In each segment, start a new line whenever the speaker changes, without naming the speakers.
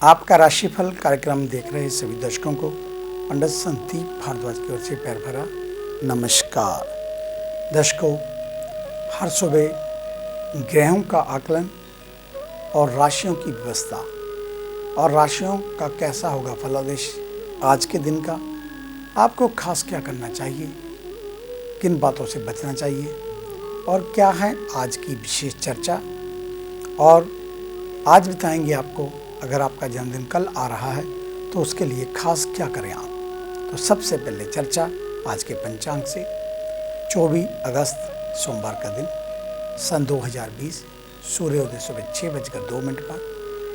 आपका राशिफल कार्यक्रम देख रहे सभी दर्शकों को पंडित संदीप भारद्वाज की ओर से प्यार भरा नमस्कार। दर्शकों, हर सुबह ग्रहों का आकलन और राशियों की व्यवस्था और राशियों का कैसा होगा फलादेश आज के दिन का, आपको खास क्या करना चाहिए, किन बातों से बचना चाहिए और क्या है आज की विशेष चर्चा। और आज बताएंगे आपको, अगर आपका जन्मदिन कल आ रहा है तो उसके लिए खास क्या करें आप। तो सबसे पहले चर्चा आज के पंचांग से। 24 अगस्त सोमवार का दिन, सन 2020, सूर्योदय सुबह 6:02 पर,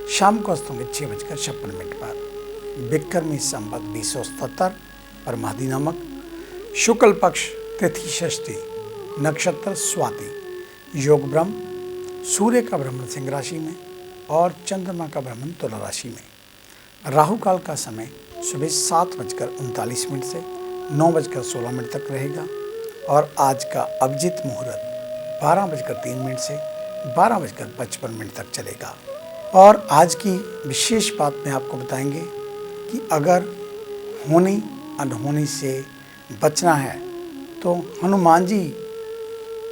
शाम को अस्त होंगे 6:56 पर। विक्रमी संवत 2077 पर महदी नामक, शुक्ल पक्ष, तिथि षष्ठी, नक्षत्र स्वाति, योग ब्रह्म, सूर्य का भ्रमण सिंह राशि में और चंद्रमा का भ्रमण तुला राशि में। राहु काल का समय सुबह 7:39 से 9:16 तक रहेगा और आज का अभिजीत मुहूर्त 12:03 से 12:55 तक चलेगा। और आज की विशेष बात में आपको बताएंगे कि अगर होनी अनहोनी से बचना है तो हनुमान जी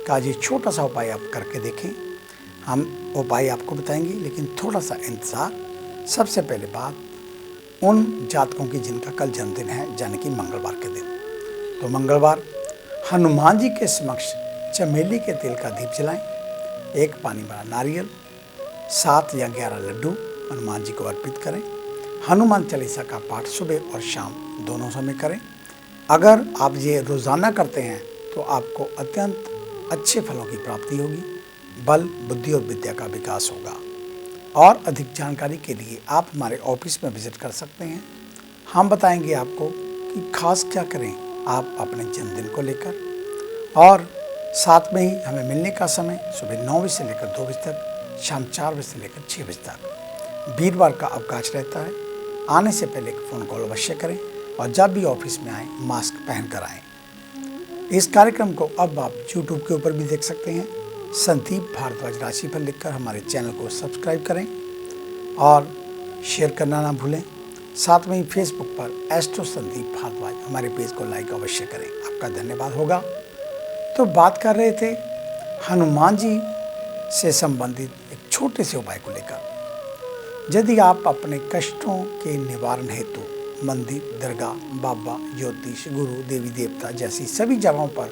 का ये छोटा सा उपाय आप करके देखें। हम उपाय आपको बताएंगे, लेकिन थोड़ा सा इंतज़ार। सबसे पहले बात उन जातकों की जिनका कल जन्मदिन है, यानी कि मंगलवार के दिन। तो मंगलवार हनुमान जी के समक्ष चमेली के तेल का दीप जलाएं, एक पानी भरा नारियल, 7 या 11 लड्डू हनुमान जी को अर्पित करें। हनुमान चालीसा का पाठ सुबह और शाम दोनों समय करें। अगर आप ये रोज़ाना करते हैं तो आपको अत्यंत अच्छे फलों की प्राप्ति होगी, बल, बुद्धि और विद्या का विकास होगा। और अधिक जानकारी के लिए आप हमारे ऑफिस में विजिट कर सकते हैं। हम बताएंगे आपको कि खास क्या करें आप अपने जन्मदिन को लेकर। और साथ में ही हमें मिलने का समय सुबह 9 बजे से लेकर 2 बजे तक, शाम 4 बजे से लेकर 6 बजे तक। वीरवार का अवकाश रहता है। आने से पहले एक फ़ोन कॉल अवश्य करें और जब भी ऑफिस में आएँ मास्क पहन कर आएँ। इस कार्यक्रम को अब आप यूट्यूब के ऊपर भी देख सकते हैं। संदीप भारद्वाज राशिफल लिखकर हमारे चैनल को सब्सक्राइब करें और शेयर करना ना भूलें। साथ में ही फेसबुक पर एस्ट्रो संदीप भारद्वाज हमारे पेज को लाइक अवश्य करें, आपका धन्यवाद होगा। तो बात कर रहे थे हनुमान जी से संबंधित एक छोटे से उपाय को लेकर। यदि आप अपने कष्टों के निवारण हेतु मंदिर, दरगाह, बाबा, ज्योतिष, गुरु, देवी देवता जैसी सभी जगहों पर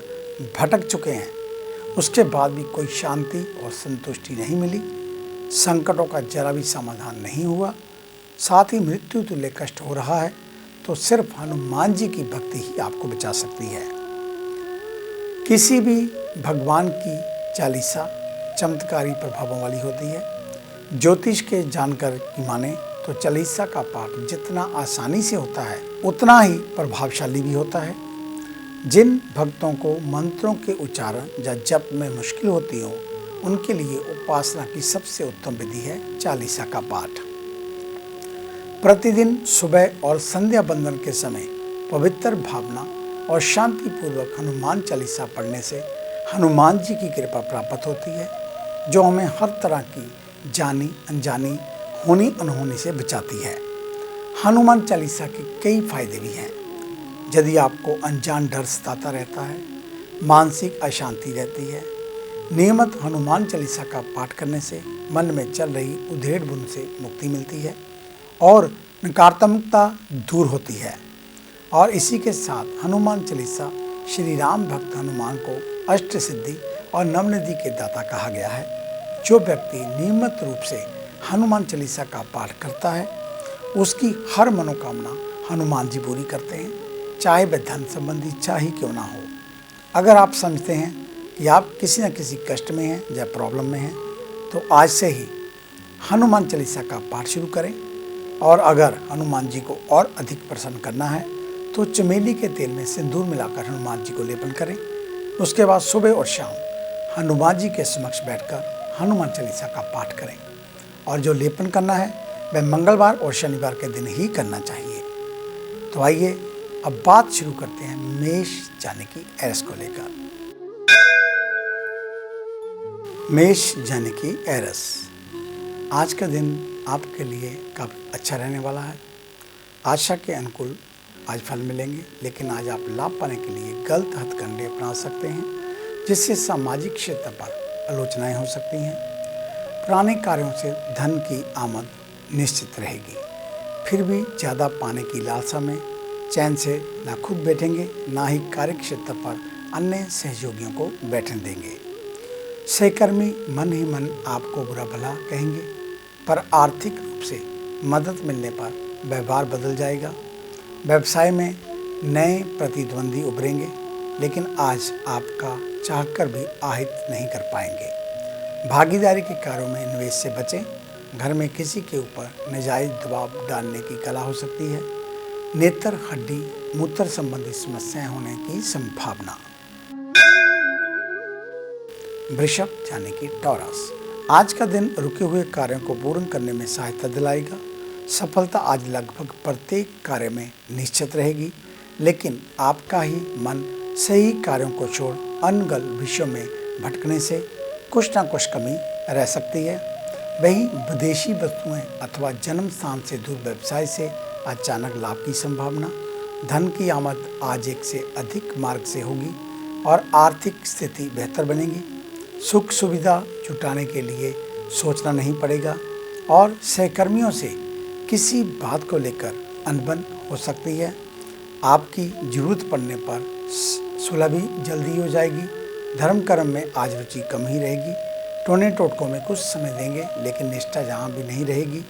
भटक चुके हैं, उसके बाद भी कोई शांति और संतुष्टि नहीं मिली, संकटों का जरा भी समाधान नहीं हुआ, साथ ही मृत्यु तुल्य कष्ट हो रहा है, तो सिर्फ हनुमान जी की भक्ति ही आपको बचा सकती है। किसी भी भगवान की चालीसा चमत्कारी प्रभावों वाली होती है। ज्योतिष के जानकार की माने तो चालीसा का पाठ जितना आसानी से होता है उतना ही प्रभावशाली भी होता है। जिन भक्तों को मंत्रों के उच्चारण या जप में मुश्किल होती हो, उनके लिए उपासना की सबसे उत्तम विधि है चालीसा का पाठ। प्रतिदिन सुबह और संध्या बंदन के समय पवित्र भावना और शांतिपूर्वक हनुमान चालीसा पढ़ने से हनुमान जी की कृपा प्राप्त होती है, जो हमें हर तरह की जानी अनजानी, होनी अनहोनी से बचाती है। हनुमान चालीसा के कई फायदे भी हैं। यदि आपको अनजान डर सताता रहता है, मानसिक अशांति रहती है, नियमित हनुमान चालीसा का पाठ करने से मन में चल रही उधेड़ बुन से मुक्ति मिलती है और नकारात्मकता दूर होती है। और इसी के साथ हनुमान चालीसा श्री राम भक्त हनुमान को अष्ट सिद्धि और नवनिधि के दाता कहा गया है। जो व्यक्ति नियमित रूप से हनुमान चालीसा का पाठ करता है, उसकी हर मनोकामना हनुमान जी पूरी करते हैं, चाहे वह धन संबंधी इच्छा ही क्यों ना हो। अगर आप समझते हैं कि आप किसी न किसी कष्ट में हैं या प्रॉब्लम में हैं, तो आज से ही हनुमान चालीसा का पाठ शुरू करें। और अगर हनुमान जी को और अधिक प्रसन्न करना है तो चमेली के तेल में सिंदूर मिलाकर हनुमान जी को लेपन करें। उसके बाद सुबह और शाम हनुमान जी के समक्ष बैठकर हनुमान चालीसा का पाठ करें। और जो लेपन करना है वह मंगलवार और शनिवार के दिन ही करना चाहिए। तो आइए अब बात शुरू करते हैं मेष यानी कि एरस को लेकर। मेष यानी कि एरस, आज का दिन आपके लिए काफ़ी अच्छा रहने वाला है। आशा के अनुकूल आज फल मिलेंगे, लेकिन आज आप लाभ पाने के लिए गलत हथकंडे अपना सकते हैं, जिससे सामाजिक क्षेत्र पर आलोचनाएं हो सकती हैं। पुराने कार्यों से धन की आमद निश्चित रहेगी। फिर भी ज़्यादा पाने की लालसा में चैन से ना खुद बैठेंगे, ना ही कार्य क्षेत्र पर अन्य सहयोगियों को बैठने देंगे। सहकर्मी मन ही मन आपको बुरा भला कहेंगे, पर आर्थिक रूप से मदद मिलने पर व्यवहार बदल जाएगा। व्यवसाय में नए प्रतिद्वंदी उभरेंगे, लेकिन आज आपका चाहकर भी आहत नहीं कर पाएंगे। भागीदारी के कार्यों में निवेश से बचें। घर में किसी के ऊपर नाजायज दबाव डालने की कला हो सकती है। नेत्र, हड्डी, मूत्र संबंधी समस्याएं होने की संभावना। वृषभ यानी कि टॉरस, आज का दिन रुके हुए कार्यों को पूर्ण करने में सहायता दिलाएगा। सफलता आज लगभग प्रत्येक कार्य में निश्चित रहेगी, लेकिन आपका ही मन सही कार्यों को छोड़ अनगल विषयों में भटकने से कुछ ना कुछ कमी रह सकती है। वहीं विदेशी वस्तुएं अथवा जन्म स्थान से दूर व्यवसाय से अचानक लाभ की संभावना। धन की आमद आज एक से अधिक मार्ग से होगी और आर्थिक स्थिति बेहतर बनेगी। सुख सुविधा जुटाने के लिए सोचना नहीं पड़ेगा और सहकर्मियों से किसी बात को लेकर अनबन हो सकती है। आपकी जरूरत पड़ने पर सुलह भी जल्दी हो जाएगी। धर्म कर्म में आज रुचि कम ही रहेगी। टोने टोटकों में कुछ समय देंगे, लेकिन निष्ठा जहाँ भी नहीं रहेगी।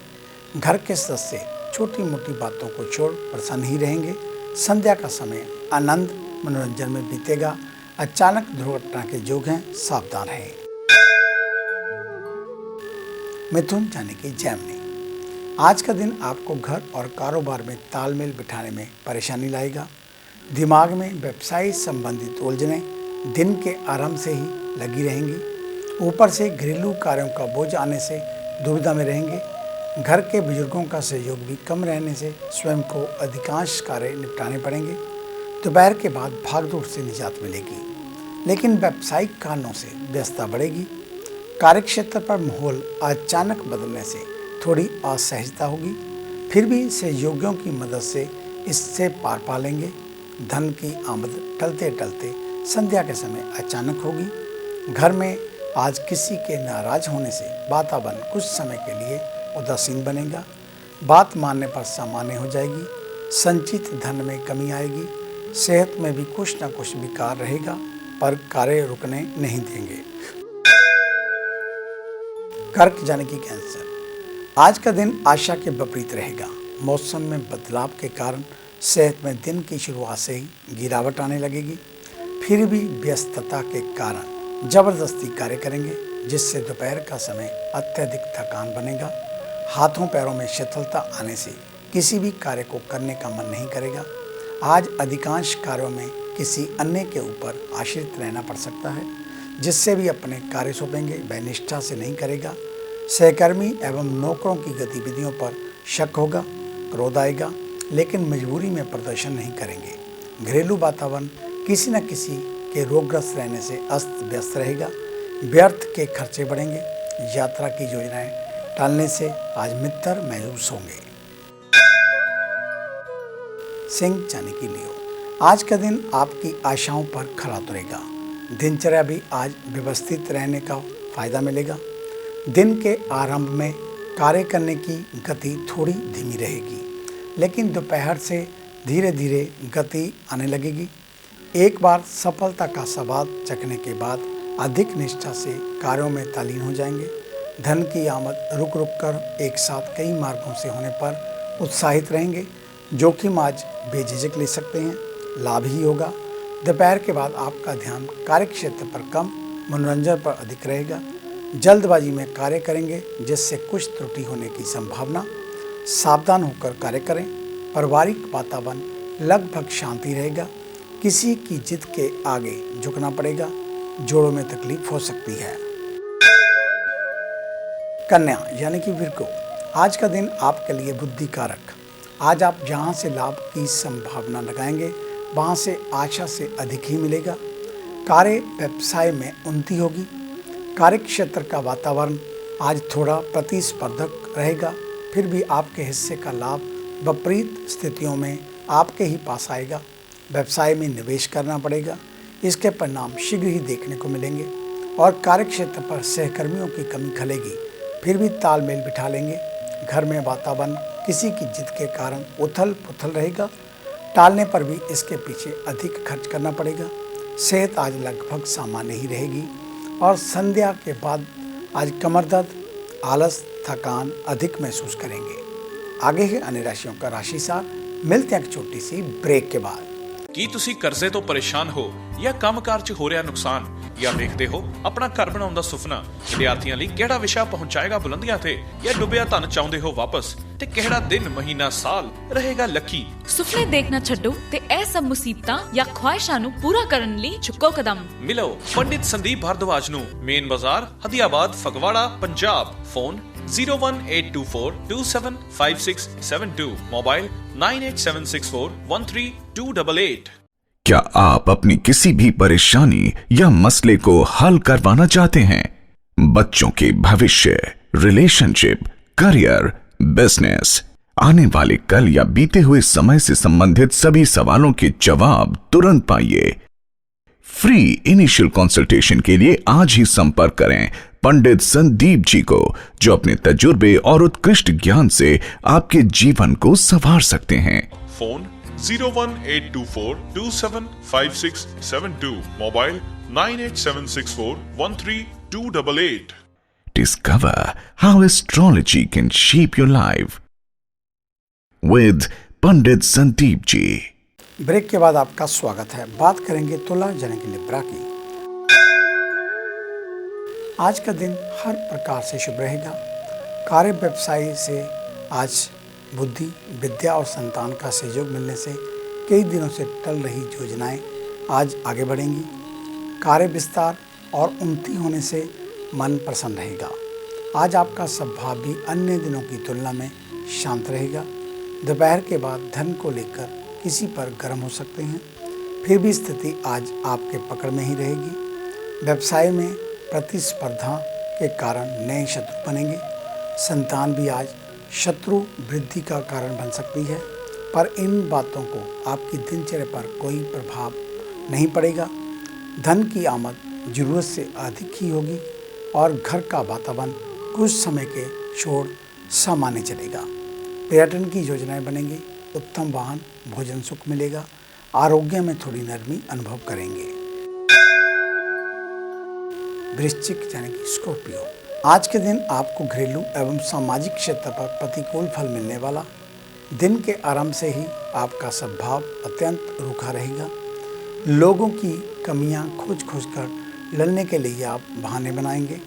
घर के सदस्य छोटी मोटी बातों को छोड़ प्रसन्न ही रहेंगे। संध्या का समय आनंद मनोरंजन में बीतेगा। अचानक दुर्घटना के योग हैं, सावधान रहें। मिथुन यानी कि जैमिनी, आज का दिन आपको घर और कारोबार में तालमेल बिठाने में परेशानी लाएगा। दिमाग में व्यवसाय संबंधित उलझनें दिन के आरंभ से ही लगी रहेंगी। ऊपर से घरेलू कार्यों का बोझ आने से दुविधा में रहेंगे। घर के बुजुर्गों का सहयोग भी कम रहने से स्वयं को अधिकांश कार्य निपटाने पड़ेंगे। दोपहर के बाद भागदौड़ से निजात मिलेगी, लेकिन व्यावसायिक कारणों से व्यस्तता बढ़ेगी। कार्यक्षेत्र पर माहौल अचानक बदलने से थोड़ी असहजता होगी, फिर भी सहयोगियों की मदद से इससे पार पा लेंगे। धन की आमद टलते टलते संध्या के समय अचानक होगी। घर में आज किसी के नाराज होने से वातावरण कुछ समय के लिए उदासीन बनेगा। बात मानने पर सामान्य हो जाएगी। संचित धन में कमी आएगी। सेहत में भी कुछ न कुछ विकार रहेगा, पर कार्य रुकने नहीं देंगे। कर्क यानी कि कैंसर, आज का दिन आशा के विपरीत रहेगा। मौसम में बदलाव के कारण सेहत में दिन की शुरुआत से ही गिरावट आने लगेगी। फिर भी व्यस्तता के कारण जबरदस्ती कार्य करेंगे, जिससे दोपहर का समय अत्यधिक थकान बनेगा। हाथों पैरों में शिथिलता आने से किसी भी कार्य को करने का मन नहीं करेगा। आज अधिकांश कार्यों में किसी अन्य के ऊपर आश्रित रहना पड़ सकता है, जिससे भी अपने कार्य सौंपेंगे वह निष्ठा से नहीं करेगा। सहकर्मी एवं नौकरों की गतिविधियों पर शक होगा, क्रोध आएगा, लेकिन मजबूरी में प्रदर्शन नहीं करेंगे। घरेलू वातावरण किसी न किसी के रोगग्रस्त रहने से अस्त व्यस्त रहेगा। व्यर्थ के खर्चे बढ़ेंगे। यात्रा की योजनाएं टालने से आज मित्र मायूस होंगे। सिंह यानी कि लियो, आज का दिन आपकी आशाओं पर खरा उतरेगा। दिनचर्या भी आज व्यवस्थित रहने का फायदा मिलेगा। दिन के आरंभ में कार्य करने की गति थोड़ी धीमी रहेगी, लेकिन दोपहर से धीरे धीरे गति आने लगेगी। एक बार सफलता का स्वाद चखने के बाद अधिक निष्ठा से कार्यों में तल्लीन हो जाएंगे। धन की आमद रुक रुक कर एक साथ कई मार्गों से होने पर उत्साहित रहेंगे। जोखिम आज बेझिझक ले सकते हैं, लाभ ही होगा। दोपहर के बाद आपका ध्यान कार्यक्षेत्र पर कम, मनोरंजन पर अधिक रहेगा। जल्दबाजी में कार्य करेंगे, जिससे कुछ त्रुटि होने की संभावना। सावधान होकर कार्य करें। पारिवारिक वातावरण लगभग शांति रहेगा। किसी की जिद के आगे झुकना पड़ेगा। जोड़ों में तकलीफ हो सकती है। कन्या यानी कि विर्गो, आज का दिन आपके लिए बुद्धिकारक। आज आप जहां से लाभ की संभावना लगाएंगे, वहां से आशा से अधिक ही मिलेगा। कार्य व्यवसाय में उन्नति होगी। कार्यक्षेत्र का वातावरण आज थोड़ा प्रतिस्पर्धक रहेगा। फिर भी आपके हिस्से का लाभ विपरीत स्थितियों में आपके ही पास आएगा। व्यवसाय में निवेश करना पड़ेगा, इसके परिणाम शीघ्र ही देखने को मिलेंगे। और कार्यक्षेत्र पर सहकर्मियों की कमी खलेगी, फिर भी तालमेल बिठा लेंगे। घर में वातावरण किसी की जिद के कारण उथल पुथल रहेगा, टालने पर भी इसके पीछे अधिक खर्च करना पड़ेगा। सेहत आज लगभग सामान्य ही रहेगी और संध्या के बाद आज कमर दर्द, आलस, थकान अधिक महसूस करेंगे। आगे है अन्य राशियों का राशि सार। मिलते हैं एक छोटी सी ब्रेक के बाद।
ਕੀ ਤੁਸੀਂ ਕਰਜ਼ੇ ਤੋਂ ਪਰੇਸ਼ਾਨ ਹੋ ਜਾਂ ਕੰਮਕਾਰ 'ਚ ਹੋ ਰਿਹਾ ਨੁਕਸਾਨ ਜਾਂ ਵੇਖਦੇ ਹੋ ਆਪਣਾ ਘਰ ਬਣਾਉਣ ਦਾ ਸੁਪਨਾ? ਵਿਦਿਆਰਥੀਆਂ ਲਈ ਕਿਹੜਾ ਵਿਸ਼ਾ ਪਹੁੰਚਾਏਗਾ ਬੁਲੰਦੀਆਂ ਤੇ ਜਾਂ ਡੁੱਬਿਆ ਧਨ ਚਾਹੁੰਦੇ ਹੋ ਵਾਪਸ? ਤੇ ਕਿਹੜਾ ਦਿਨ ਮਹੀਨਾ ਸਾਲ ਰਹੇਗਾ ਲੱਕੀ?
ਸੁਪਨੇ ਦੇਖਣਾ ਛੱਡੋ ਤੇ ਇਹ ਸਭ ਮੁਸੀਬਤਾਂ ਜਾਂ ਖੁਆਇਸ਼ਾਂ ਨੂੰ ਪੂਰਾ ਕਰਨ ਲਈ ਚੁੱਕੋ ਕਦਮ।
ਮਿਲੋ ਪੰਡਿਤ ਸੰਦੀਪ ਭਾਰਦਵਾਜ ਨੂੰ, ਮੇਨ ਬਾਜ਼ਾਰ, ਹਦੀਆਬਾਦ, ਫਗਵਾੜਾ, ਪੰਜਾਬ। Phone 01824275672, mobile 9876413288।
क्या आप अपनी किसी भी परेशानी या मसले को हल करवाना चाहते हैं? बच्चों के भविष्य, रिलेशनशिप, करियर, बिजनेस, आने वाले कल या बीते हुए समय से संबंधित सभी सवालों के जवाब तुरंत पाइए। फ्री इनिशियल कंसल्टेशन के लिए आज ही संपर्क करें पंडित संदीप जी को, जो अपने तजुर्बे और उत्कृष्ट ज्ञान से आपके जीवन को संवार सकते हैं।
Phone 01824275672, mobile 9876413288।
Discover how astrology can shape your life with Pandit Sandeep ji.
Break के बाद आपका स्वागत है। बात करेंगे तुला यानी कि लिब्रा की। आज का दिन हर प्रकार से शुभ रहेगा। कार्य व्यवसाय से आज बुद्धि, विद्या और संतान का सहयोग मिलने से कई दिनों से टल रही योजनाएं आज आगे बढ़ेंगी। कार्य विस्तार और उन्नति होने से मन प्रसन्न रहेगा। आज आपका स्वभाव भी अन्य दिनों की तुलना में शांत रहेगा। दोपहर के बाद धन को लेकर किसी पर गर्म हो सकते हैं, फिर भी स्थिति आज आपके पकड़ में ही रहेगी। व्यवसाय में प्रतिस्पर्धा के कारण नए शत्रु बनेंगे। संतान भी आज शत्रु वृद्धि का कारण बन सकती है, पर इन बातों को आपकी दिनचर्या पर कोई प्रभाव नहीं पड़ेगा। धन की आमद जरूरत से अधिक ही होगी और घर का वातावरण कुछ समय के छोड़ सामान्य चलेगा। पर्यटन की योजनाएं बनेंगी। उत्तम वाहन, भोजन सुख मिलेगा। आरोग्य में थोड़ी नरमी अनुभव करेंगे। वृश्चिक यानी कि स्कॉर्पियो, आज के दिन आपको घरेलू एवं सामाजिक क्षेत्र पर प्रतिकूल फल मिलने वाला। दिन के आरंभ से ही आपका स्वभाव अत्यंत रूखा रहेगा। लोगों की कमियां खोज कर लड़ने के लिए आप बहाने बनाएंगे।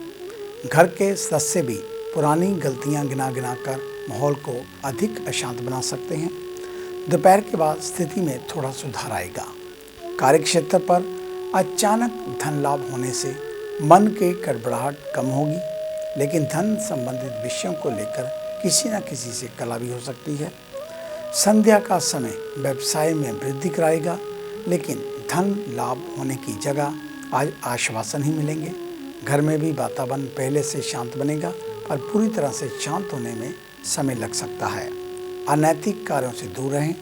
घर के सदस्य भी पुरानी गलतियां गिना कर माहौल को अधिक अशांत बना सकते हैं। दोपहर के बाद स्थिति में थोड़ा सुधार आएगा। कार्यक्षेत्र पर अचानक धन लाभ होने से मन की गड़बड़ाहट कम होगी, लेकिन धन संबंधित विषयों को लेकर किसी न किसी से कला भी हो सकती है। संध्या का समय व्यवसाय में वृद्धि कराएगा, लेकिन धन लाभ होने की जगह आज आश्वासन ही मिलेंगे। घर में भी वातावरण पहले से शांत बनेगा, पर पूरी तरह से शांत होने में समय लग सकता है। अनैतिक कार्यों से दूर रहें।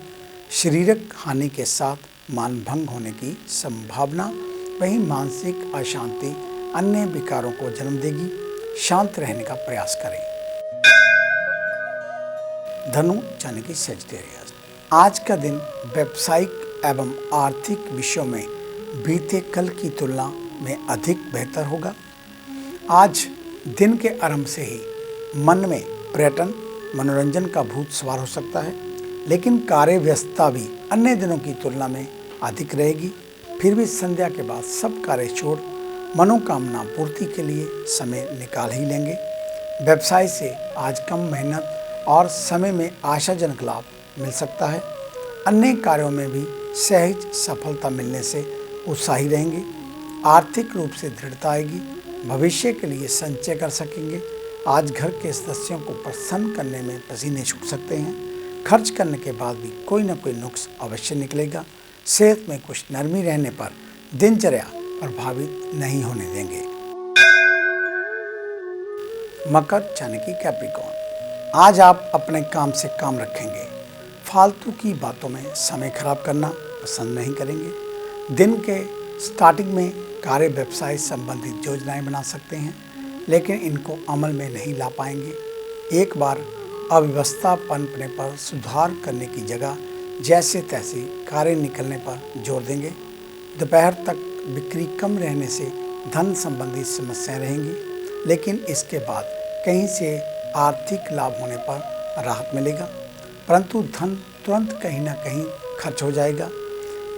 शारीरिक हानि के साथ मानभंग होने की संभावना, वहीं मानसिक अशांति अन्य विकारों को जन्म देगी। शांत रहने का प्रयास करें। धनु यानी कि सजिटेरियस, आज का दिन व्यावसायिक एवं आर्थिक विषयों में बीते कल की तुलना में अधिक बेहतर होगा। आज दिन के आरंभ से ही मन में पर्यटन, मनोरंजन का भूत सवार हो सकता है, लेकिन कार्य व्यस्तता भी अन्य दिनों की तुलना में अधिक रहेगी। फिर भी संध्या के बाद सब कार्य छोड़ मनोकामना पूर्ति के लिए समय निकाल ही लेंगे। व्यवसाय से आज कम मेहनत और समय में आशाजनक लाभ मिल सकता है। अन्य कार्यों में भी सहज सफलता मिलने से उत्साही रहेंगे। आर्थिक रूप से दृढ़ता आएगी। भविष्य के लिए संचय कर सकेंगे। आज घर के सदस्यों को प्रसन्न करने में पसीने छूट सकते हैं। खर्च करने के बाद भी कोई न कोई नुक्स अवश्य निकलेगा। सेहत में कुछ नरमी रहने पर दिनचर्या प्रभावित नहीं होने देंगे। मकर यानी कि कैप्रिकॉर्न, आज आप अपने काम से काम रखेंगे। फालतू की बातों में समय खराब करना पसंद नहीं करेंगे। दिन के स्टार्टिंग में कार्य व्यवसाय संबंधित योजनाएं बना सकते हैं, लेकिन इनको अमल में नहीं ला पाएंगे। एक बार अव्यवस्था पनपने पर सुधार करने की जगह जैसे तैसे कार्य निकलने पर जोर देंगे। दोपहर तक बिक्री कम रहने से धन संबंधी समस्याएं रहेंगी, लेकिन इसके बाद कहीं से आर्थिक लाभ होने पर राहत मिलेगा, परंतु धन तुरंत कहीं ना कहीं खर्च हो जाएगा।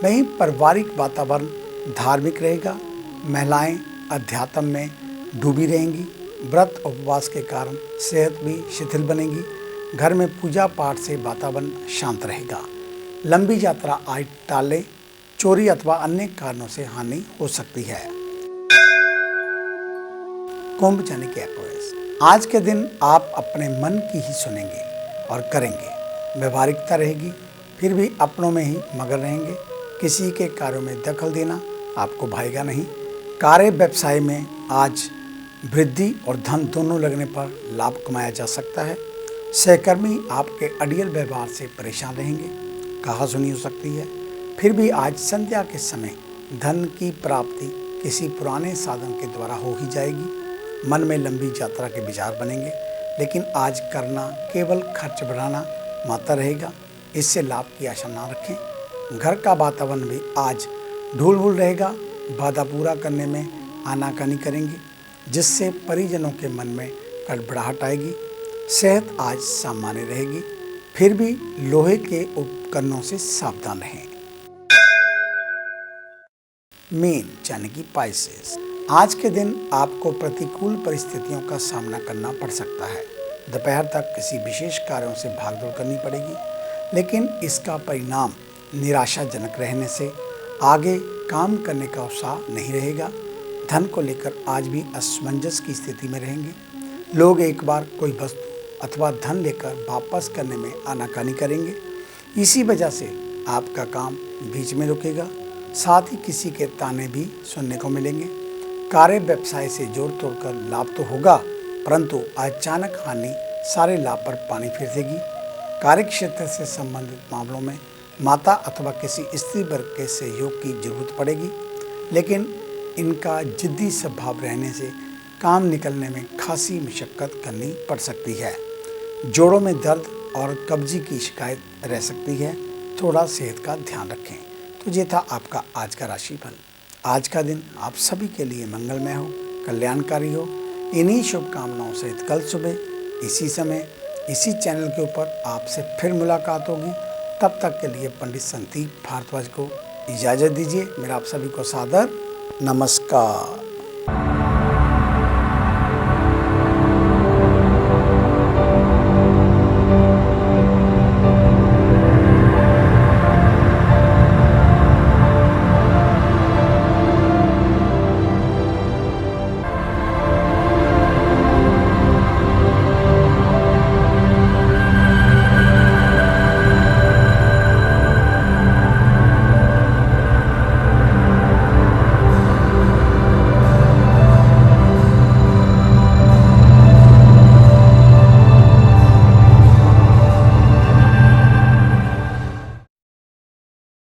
वहीं पारिवारिक वातावरण धार्मिक रहेगा। महिलाएं अध्यात्म में डूबी रहेंगी। व्रत उपवास के कारण सेहत भी शिथिल बनेगी। घर में पूजा पाठ से वातावरण शांत रहेगा। लंबी यात्रा आज टालें। चोरी अथवा अन्य कारणों से हानि हो सकती है। कुंभ यानी कि एक्वेरियस, आज के दिन आप अपने मन की ही सुनेंगे और करेंगे। व्यवहारिकता रहेगी, फिर भी अपनों में ही मगन रहेंगे। किसी के कार्यों में दखल देना आपको भाएगा नहीं। कार्य व्यवसाय में आज वृद्धि और धन दोनों लगने पर लाभ कमाया जा सकता है। सहकर्मी आपके अड़ियल व्यवहार से परेशान रहेंगे, कहा सुनी हो सकती है। फिर भी आज संध्या के समय धन की प्राप्ति किसी पुराने साधन के द्वारा हो ही जाएगी। मन में लंबी यात्रा के विचार बनेंगे, लेकिन आज करना केवल खर्च बढ़ाना मात्र रहेगा। इससे लाभ की आशा ना रखें। घर का वातावरण भी आज ढूलढूल रहेगा। वादा पूरा करने में आनाकानी करेंगे, जिससे परिजनों के मन में गड़बड़ाहट आएगी। सेहत आज सामान्य रहेगी, फिर भी लोहे के उपकरणों से सावधान रहें। मीन यानी कि पाइसेस, आज के दिन आपको प्रतिकूल परिस्थितियों का सामना करना पड़ सकता है। दोपहर तक किसी विशेष कार्यों से भागदौड़ करनी पड़ेगी, लेकिन इसका परिणाम निराशाजनक रहने से आगे काम करने का उत्साह नहीं रहेगा। धन को लेकर आज भी असमंजस की स्थिति में रहेंगे। लोग एक बार कोई वस्तु अथवा धन लेकर वापस करने में आनाकानी करेंगे। इसी वजह से आपका काम बीच में रुकेगा। साथ ही किसी के ताने भी सुनने को मिलेंगे। कार्य व्यवसाय से जोड़ तोड़कर लाभ तो होगा, परंतु अचानक हानि सारे लाभ पर पानी फेर देगी। कार्य क्षेत्र से संबंधित मामलों में माता अथवा किसी स्त्री वर्ग के सहयोग की जरूरत पड़ेगी, लेकिन इनका जिद्दी स्वभाव रहने से काम निकलने में खासी मशक्कत करनी पड़ सकती है। जोड़ों में दर्द और कब्जी की शिकायत रह सकती है। थोड़ा सेहत का ध्यान रखें। तो ये था आपका आज का राशिफल। आज का दिन आप सभी के लिए मंगलमय हो, कल्याणकारी हो। इन्हीं शुभकामनाओं सहित कल सुबह इसी समय इसी चैनल के ऊपर आपसे फिर मुलाकात होगी। तब तक के लिए पंडित संदीप भारद्वाज को इजाज़त दीजिए। मेरा आप सभी को सादर नमस्कार।